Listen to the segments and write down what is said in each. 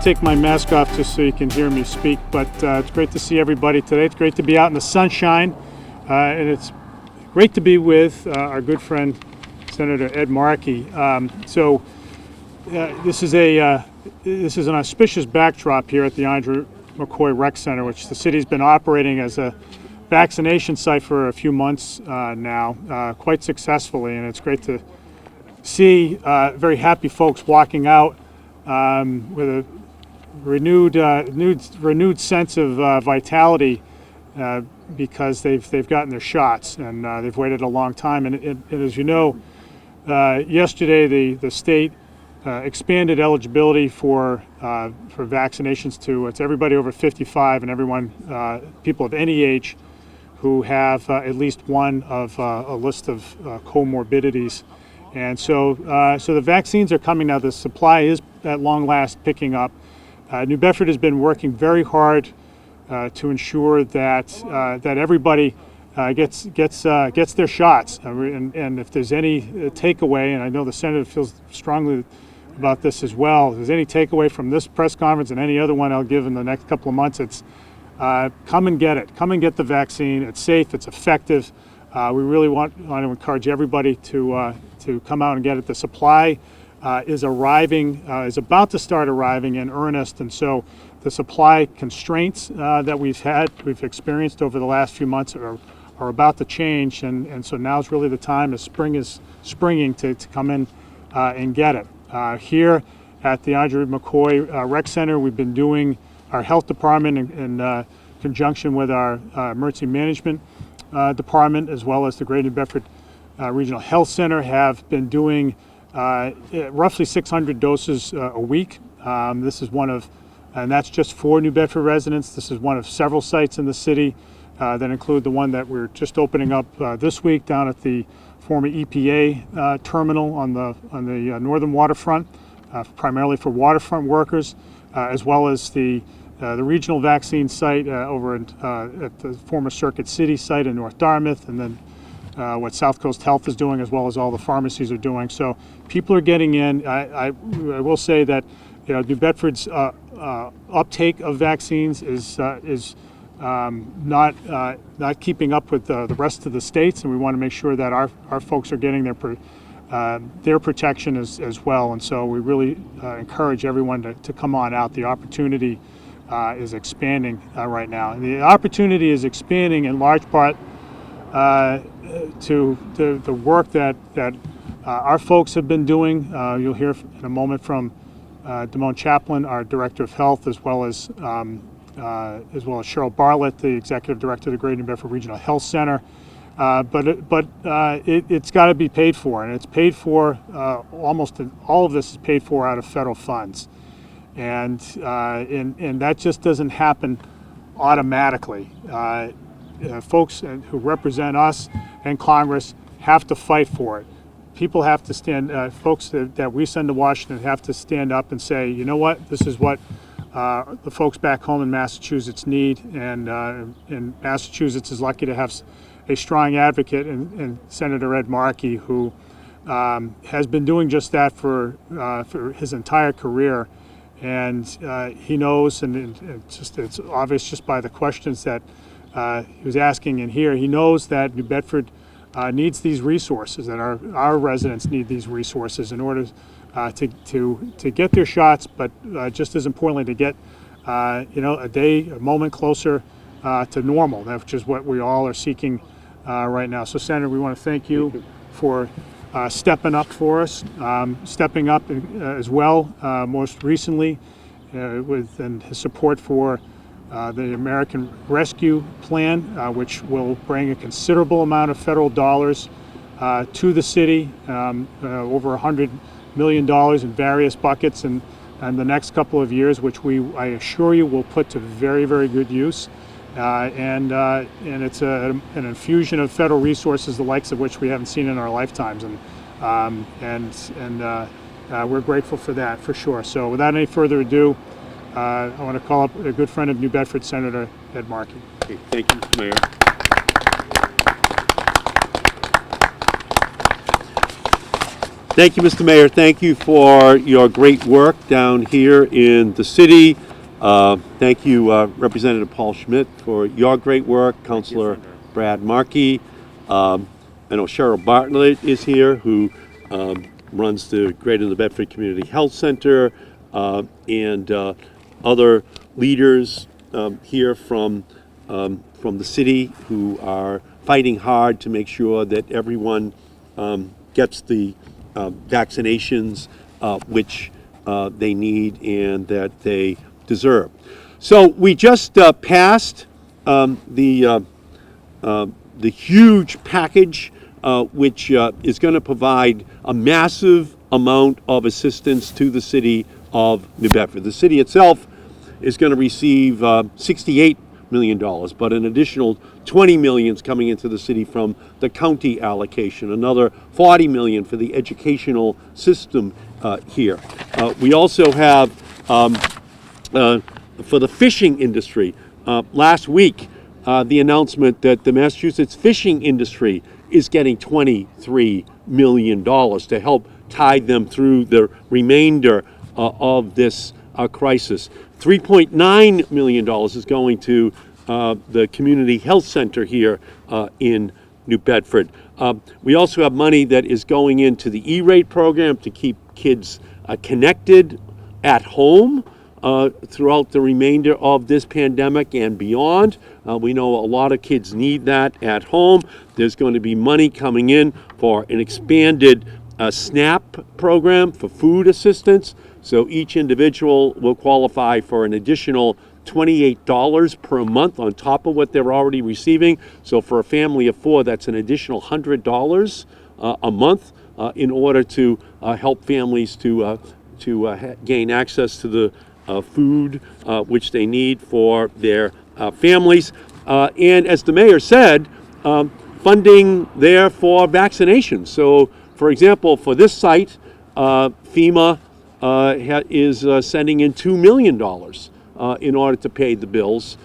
take my mask off just so you can hear me speak, but it's great to see everybody today. It's great to be out in the sunshine, and it's great to be with our good friend, Senator Ed Markey. This is an auspicious backdrop here at the Andrea McCoy Rec Center, which the city's been operating as a vaccination site for a few months now, quite successfully, and it's great to see very happy folks walking out with a renewed sense of vitality because they've gotten their shots, and they've waited a long time. And as you know, yesterday the state expanded eligibility for vaccinations to it's everybody over 55 and everyone people of any age who have at least one of a list of comorbidities. And so the vaccines are coming now. The supply is at long last picking up. New Bedford has been working very hard to ensure that everybody gets their shots. And if there's any takeaway, and I know the Senator feels strongly about this as well, if there's any takeaway from this press conference and any other one I'll give in the next couple of months, it's come and get it. Come and get the vaccine. It's safe. It's effective. We really want to encourage everybody to come out and get it. The supply is is about to start arriving in earnest, and so the supply constraints that we've experienced over the last few months are about to change, and so now's really the time as spring is springing to come in and get it. Here at the Andrea McCoy Rec Center, we've been doing our health department in conjunction with our emergency management department, as well as the Greater New Bedford Regional Health Center, have been doing roughly 600 doses a week. This is and that's just for New Bedford residents. This is one of several sites in the city that include the one that we're just opening up this week down at the former EPA terminal on the northern waterfront, primarily for waterfront workers, as well as the regional vaccine site over at the former Circuit City site in North Dartmouth, and then what South Coast Health is doing, as well as all the pharmacies are doing. So people are getting in. I will say that New Bedford's uptake of vaccines is not keeping up with the rest of the states, and we want to make sure that our folks are getting their protection as well. And so we really encourage everyone to come on out. The opportunity is expanding right now. And the opportunity is expanding in large part to the work that our folks have been doing. You'll hear in a moment from Damone Chaplin, our Director of Health, as well as Cheryl Bartlett, the Executive Director of the Greater New Bedford Regional Health Center. But it's got to be paid for, and it's paid for. Almost all of this is paid for out of federal funds, and that just doesn't happen automatically. Folks who represent us and Congress have to fight for it. People have to stand. Folks that we send to Washington have to stand up and say, you know what, this is what the folks back home in Massachusetts need, and Massachusetts is lucky to have a strong advocate in Senator Ed Markey, who has been doing just that for his entire career, and he knows, and it's obvious just by the questions that he was asking in here. He knows that New Bedford needs these resources, that our residents need these resources in order to get their shots, but just as importantly to get a moment closer to normal, which is what we all are seeking right now. So, Senator, we want to thank you for stepping up for us, stepping up as well most recently with his support for the American Rescue Plan, which will bring a considerable amount of federal dollars to the city, over $100 million in various buckets in the next couple of years, which I assure you will put to very, very good use. And it's an infusion of federal resources, the likes of which we haven't seen in our lifetimes, and we're grateful for that, for sure. So without any further ado, I want to call up a good friend of New Bedford, Senator Ed Markey. Okay, thank you, Mayor. Thank you, Mr. Mayor. Thank you for your great work down here in the city. Thank you, Representative Paul Schmidt, for your great work. Councilor Brad Markey. I know Cheryl Bartlett is here, who runs the Greater New Bedford Community Health Center, and other leaders here from the city who are fighting hard to make sure that everyone gets the vaccinations which they need and that they deserve. So we just passed the huge package which is going to provide a massive amount of assistance to the city of New Bedford. The city itself is going to receive $68 million, but an additional $20 million is coming into the city from the county allocation, another $40 million for the educational system here. We also have, for the fishing industry, last week, the announcement that the Massachusetts fishing industry is getting $23 million to help tide them through the remainder of this crisis. $3.9 million is going to the Community Health Center here in New Bedford. We also have money that is going into the E-rate program to keep kids connected at home throughout the remainder of this pandemic and beyond. We know a lot of kids need that at home. There's going to be money coming in for an expanded SNAP program for food assistance. So each individual will qualify for an additional $28 per month on top of what they're already receiving. So for a family of four, that's an additional $100 a month in order to help families to gain access to the food which they need for their families. And as the mayor said, funding there for vaccinations. So, for example, for this site, FEMA is sending in $2 million in order to pay the bills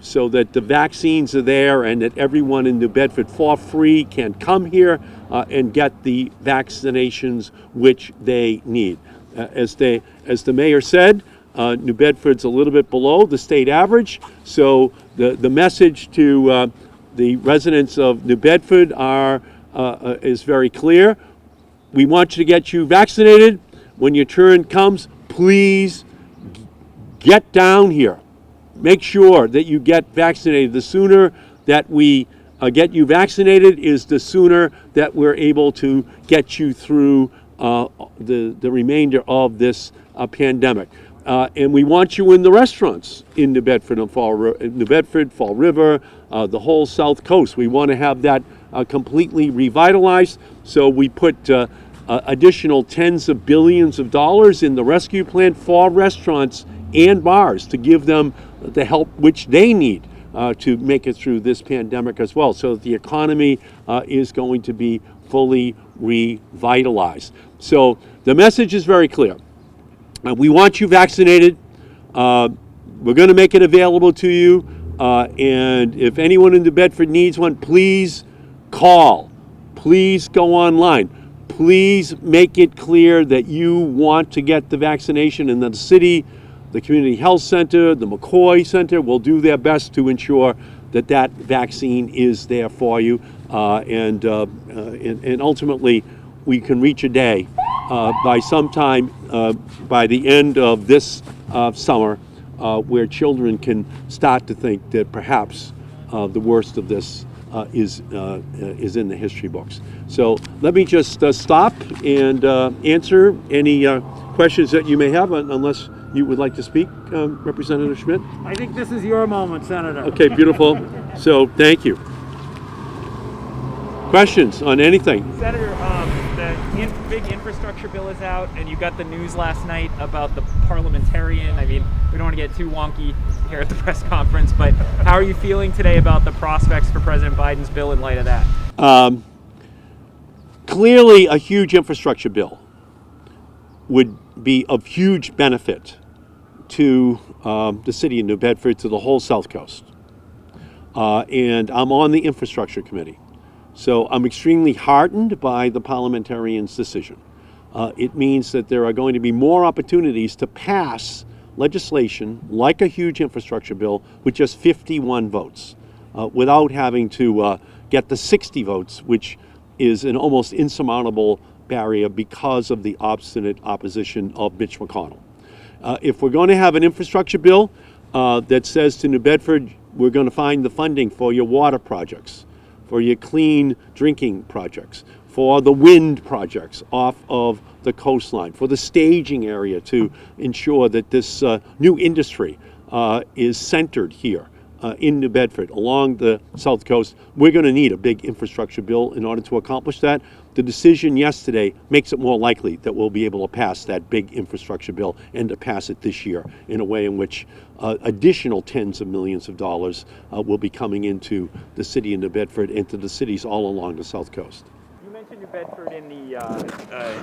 so that the vaccines are there and that everyone in New Bedford for free can come here and get the vaccinations which they need. As the mayor said, New Bedford's a little bit below the state average, so the message to the residents of New Bedford is very clear. We want you to get you vaccinated. When your turn comes, please get down here. Make sure that you get vaccinated. The sooner that we get you vaccinated is the sooner that we're able to get you through the remainder of this pandemic. And we want you in the restaurants in New Bedford and Fall River, the whole South Coast. We want to have that completely revitalized. So we put additional tens of billions of dollars in the rescue plan for restaurants and bars to give them the help which they need to make it through this pandemic as well. So the economy is going to be fully revitalized. So the message is very clear. We want you vaccinated. We're going to make it available to you. And if anyone in New Bedford needs one, please call. Please go online. Please make it clear that you want to get the vaccination, and the city, the Community Health Center, the McCoy Center will do their best to ensure that that vaccine is there for you. And ultimately, we can reach a day by sometime by the end of this summer where children can start to think that perhaps the worst of this is in the history books. So let me just stop and answer any questions that you may have, unless you would like to speak, Representative Schmidt? I think this is your moment, Senator. Okay, beautiful. So thank you. Questions on anything? Senator, the big infrastructure bill is out, and you got the news last night about the parliamentarian. I mean, we don't want to get too wonky here at the press conference, but how are you feeling today about the prospects for President Biden's bill in light of that? Clearly, a huge infrastructure bill would be of huge benefit to the city of New Bedford, to the whole South Coast. And I'm on the infrastructure committee. So I'm extremely heartened by the parliamentarian's decision. It means that there are going to be more opportunities to pass legislation like a huge infrastructure bill with just 51 votes, without having to get the 60 votes, which is an almost insurmountable barrier because of the obstinate opposition of Mitch McConnell. If we're going to have an infrastructure bill that says to New Bedford, we're going to find the funding for your water projects, for your clean drinking projects, for the wind projects off of the coastline, for the staging area to ensure that this new industry is centered here in New Bedford along the South Coast, we're going to need a big infrastructure bill in order to accomplish that. The decision yesterday makes it more likely that we'll be able to pass that big infrastructure bill and to pass it this year in a way in which additional tens of millions of dollars will be coming into the city of New Bedford and to the cities all along the South Coast. You mentioned New Bedford in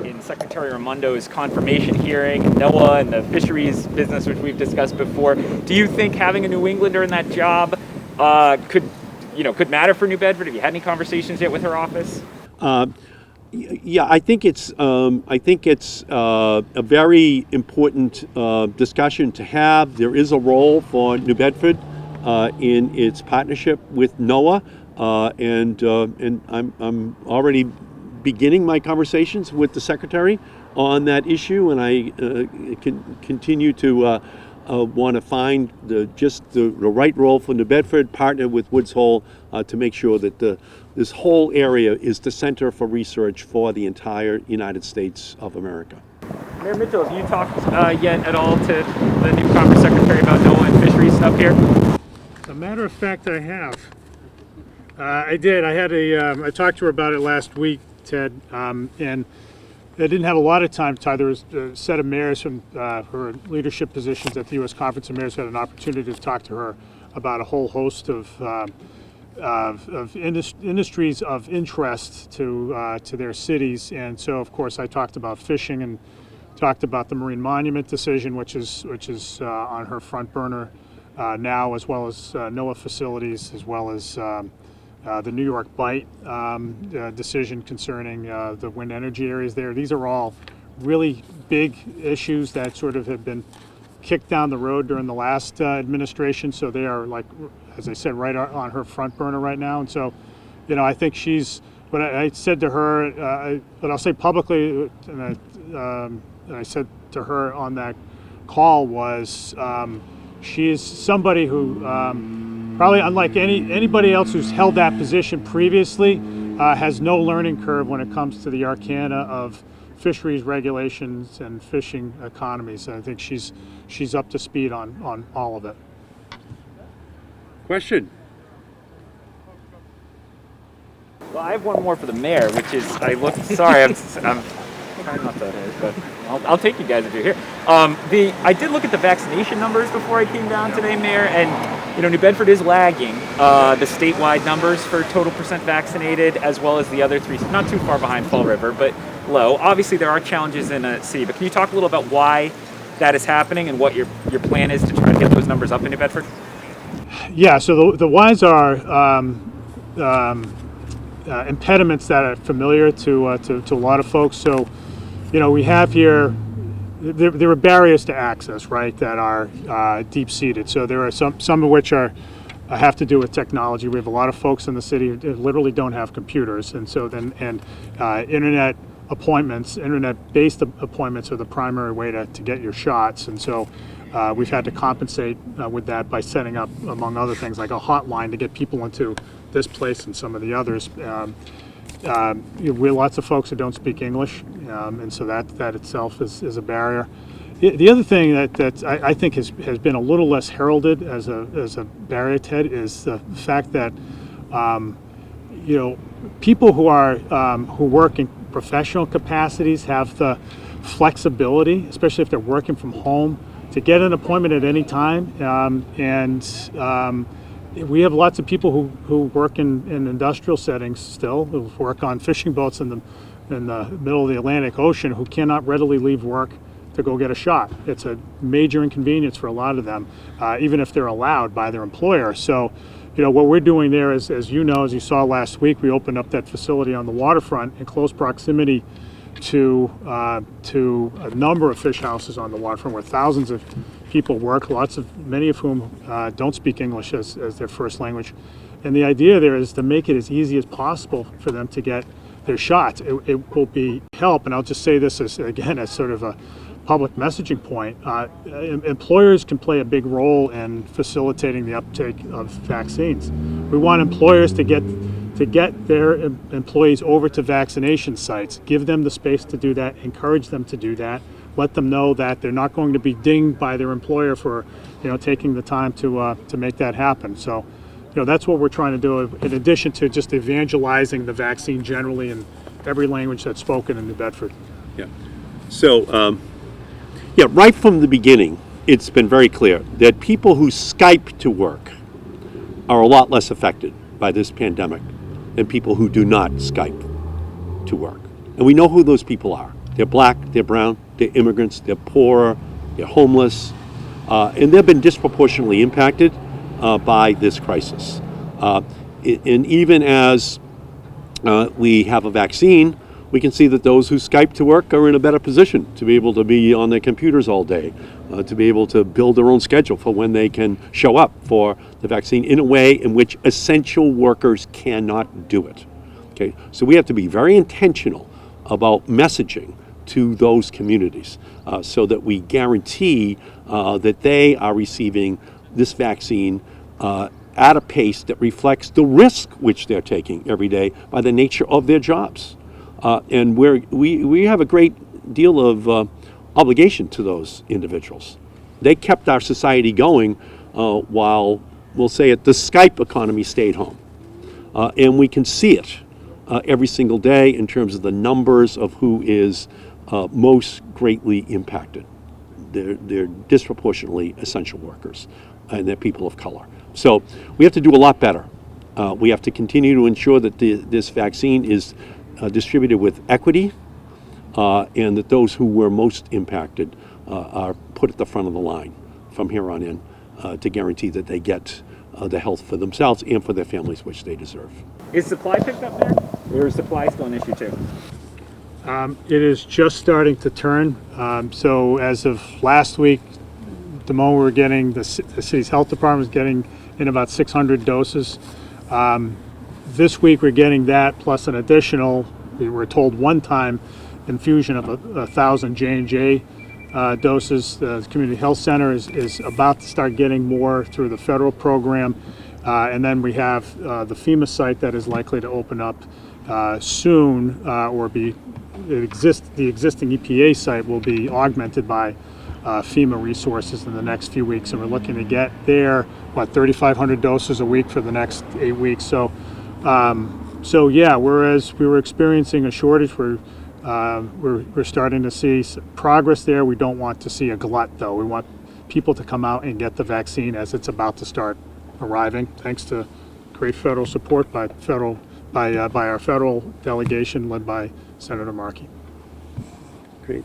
in Secretary Raimondo's confirmation hearing, NOAA and the fisheries business, which we've discussed before. Do you think having a New Englander in that job could matter for New Bedford? Have you had any conversations yet with her office? Yeah, I think it's a very important discussion to have. There is a role for New Bedford in its partnership with NOAA, and I'm already beginning my conversations with the secretary on that issue, and I can continue to want to find the right role for New Bedford, partner with Woods Hole to make sure that this whole area is the center for research for the entire United States of America. Mayor Mitchell, have you talked yet at all to the new Commerce Secretary about NOAA and fisheries stuff here? As a matter of fact, I have. I did. I talked to her about it last week, Ted, and I didn't have a lot of time to talk. There was a set of mayors from her leadership positions at the U.S. Conference of Mayors who had an opportunity to talk to her about a whole host of industries of interest to their cities. And so, of course, I talked about fishing and talked about the Marine Monument decision, which is on her front burner now, as well as NOAA facilities, as well as the New York Bight decision concerning the wind energy areas there. These are all really big issues that sort of have been kicked down the road during the last administration. So they are, like, as I said, right on her front burner right now. And so, I think she's, what I said to her, what I'll say publicly, and I said to her on that call was, she is somebody who, probably unlike anybody else who's held that position previously, has no learning curve when it comes to the arcana of fisheries regulations and fishing economies. And I think she's up to speed on all of it. Question? Well, I have one more for the mayor, which is, sorry, I'm trying not to, but I'll take you guys if you're here. I did look at the vaccination numbers before I came down today, Mayor, and New Bedford is lagging the statewide numbers for total percent vaccinated, as well as the other three, not too far behind Fall River, but low. Obviously, there are challenges in a city, but can you talk a little about why that is happening and what your plan is to try to get those numbers up in New Bedford? Yeah, so the whys are impediments that are familiar to a lot of folks. So, we have here, there are barriers to access, right, that are deep-seated. So there are some of which have to do with technology. We have a lot of folks in the city who literally don't have computers, and so internet appointments, internet-based appointments are the primary way to get your shots, and so we've had to compensate with that by setting up, among other things, like a hotline to get people into this place and some of the others. We have lots of folks who don't speak English, and so that itself is a barrier. The other thing that I think has been a little less heralded as a barrier, Ted, is the fact that people who work in professional capacities have the flexibility, especially if they're working from home, to get an appointment at any time. We have lots of people who work in industrial settings still, who work on fishing boats in the middle of the Atlantic Ocean, who cannot readily leave work to go get a shot. It's a major inconvenience for a lot of them, even if they're allowed by their employer. So, what we're doing there is, as you saw last week, we opened up that facility on the waterfront in close proximity to a number of fish houses on the waterfront where thousands of people work, many of whom don't speak English as their first language. And the idea there is to make it as easy as possible for them to get their shots. It will be help, and I'll just say this as sort of a public messaging point. Employers can play a big role in facilitating the uptake of vaccines. We want employers to get their employees over to vaccination sites, give them the space to do that, encourage them to do that, let them know that they're not going to be dinged by their employer for taking the time to make that happen. So that's what we're trying to do, in addition to just evangelizing the vaccine generally in every language that's spoken in New Bedford. Yeah. So, right from the beginning, it's been very clear that people who Skype to work are a lot less affected by this pandemic than people who do not Skype to work. And we know who those people are. They're black, they're brown, they're immigrants, they're poor, they're homeless, and they've been disproportionately impacted by this crisis. And even as we have a vaccine, we can see that those who Skype to work are in a better position to be able to be on their computers all day, to be able to build their own schedule for when they can show up for the vaccine in a way in which essential workers cannot do it. Okay, so we have to be very intentional about messaging to those communities so that we guarantee that they are receiving this vaccine at a pace that reflects the risk which they're taking every day by the nature of their jobs. And we have a great deal of obligation to those individuals. They kept our society going while, we'll say it, the Skype economy stayed home. And we can see it every single day in terms of the numbers of who is most greatly impacted. They're disproportionately essential workers, and they're people of color. So we have to do a lot better. We have to continue to ensure that this vaccine is distributed with equity, and that those who were most impacted are put at the front of the line from here on in to guarantee that they get the health for themselves and for their families which they deserve. Is supply picked up there, or is supply still an issue too? It is just starting to turn. So as of last week, the moment we were getting, the city's health department was getting in about 600 doses. This week we're getting that plus an additional, we were told one-time infusion of 1,000 J&J doses. The community health center is about to start getting more through the federal program. And then we have the FEMA site that is likely to open up soon, or the existing EPA site will be augmented by FEMA resources in the next few weeks, and we're looking to get there 3,500 doses a week for the next 8 weeks. So yeah, whereas we were experiencing a shortage, we're starting to see progress there. We don't want to see a glut, though. We want people to come out and get the vaccine as it's about to start arriving, thanks to great federal support by our federal delegation led by Senator Markey. Great.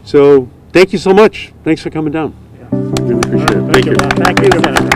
So thank you so much. Thanks for coming down. Really appreciate it. Thank you. Thank you, Senator.